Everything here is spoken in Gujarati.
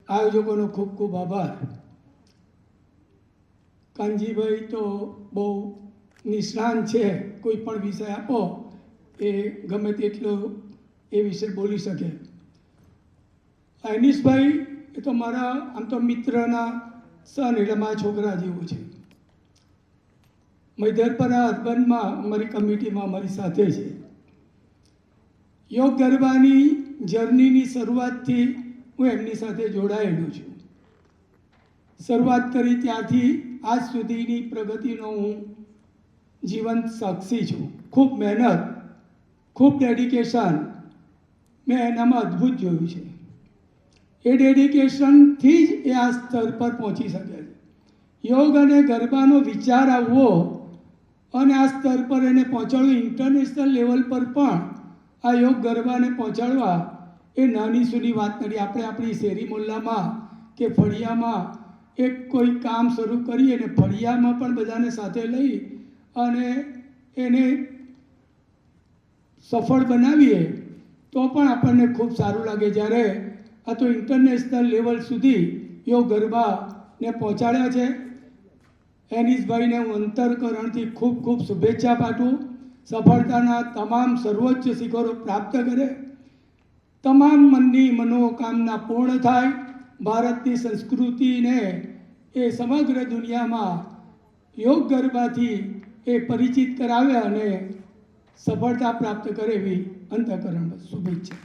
આયોજકોનો ખૂબ ખૂબ આભાર. કાનજીભાઈ તો બહુ નિષ્ણાંત છે, કોઈ પણ વિષય આપો એ ગમે તેટલો એ વિશે બોલી શકે. એનિસભાઈ એ તો મારા આમ તો મિત્રના સન, એટલે મારા છોકરા જેવું છે. મૈદરપરા અર્બનમાં અમારી કમિટીમાં અમારી સાથે છે. યોગ ગરબાની જર્નીની શરૂઆતથી હું એમની સાથે જોડાયેલું છું. શરૂઆત કરી ત્યાંથી આજ સુધીની પ્રગતિનો હું જીવંત સાક્ષી છું. ખૂબ મહેનત, ખૂબ ડેડિકેશન મેં એનામાં અદ્ભુત જોયું છે. એ ડેડિકેશનથી જ એ આ સ્તર પર પહોંચી શકે છે. યોગ અને ગરબાનો વિચાર આવવો અને આ સ્તર પર એને પહોંચાડવું, ઇન્ટરનેશનલ લેવલ પર પણ આ યોગ ગરબાને પહોંચાડવા એ નાની સૂની વાત નથી. આપણે આપણી શેરી મોહલ્લામાં કે ફળિયામાં એક કોઈ કામ શરૂ કરીએ ને ફળિયામાં પણ બધાને સાથે લઈ અને એને સફળ બનાવીએ તો પણ આપણને ખૂબ સારું લાગે. જ્યારે આ તો ઇન્ટરનેશનલ લેવલ સુધી યોગ ગરબાને પહોંચાડ્યા છે. એનિસભાઈને હું અંતરકરણથી ખૂબ ખૂબ શુભેચ્છા પાઠવું. સફળતાના તમામ સર્વોચ્ચ શિખરો પ્રાપ્ત કરે, તમામ મનની મનોકામના પૂર્ણ થાય, ભારતની સંસ્કૃતિને એ સમગ્ર દુનિયામાં યોગ ગરબાથી એ પરિચિત કરાવે અને સફળતા પ્રાપ્ત કરે એવી અંતઃકરણ શુભેચ્છા.